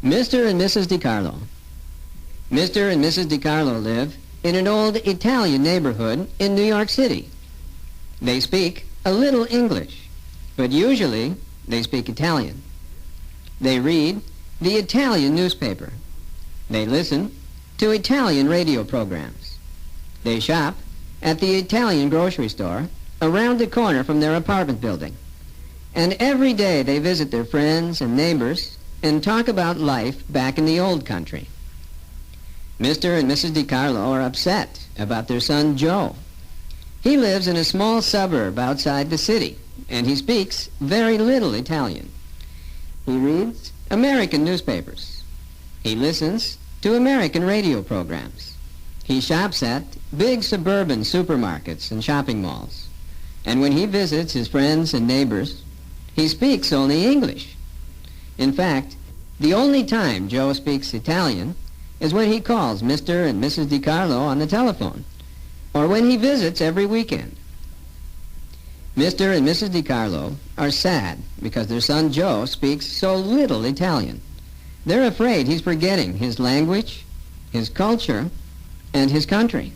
Mr. and Mrs. DiCarlo. Mr. and Mrs. DiCarlo live in an old Italian neighborhood in New York City. They speak a little English, but usually they speak Italian. They read the Italian newspaper. They listen to Italian radio programs. They shop at the Italian grocery store around the corner from their apartment building. And every day they visit their friends and neighbors and talk about life back in the old country. Mr. and Mrs. DiCarlo are upset about their son Joe. He lives in a small suburb outside the city, and he speaks very little Italian. He reads American newspapers. He listens to American radio programs. He shops at big suburban supermarkets and shopping malls. And when he visits his friends and neighbors, he speaks only English. In fact, the only time Joe speaks Italian is when he calls Mr. and Mrs. DiCarlo on the telephone, or when he visits every weekend. Mr. and Mrs. DiCarlo are sad because their son Joe speaks so little Italian. They're afraid he's forgetting his language, his culture, and his country.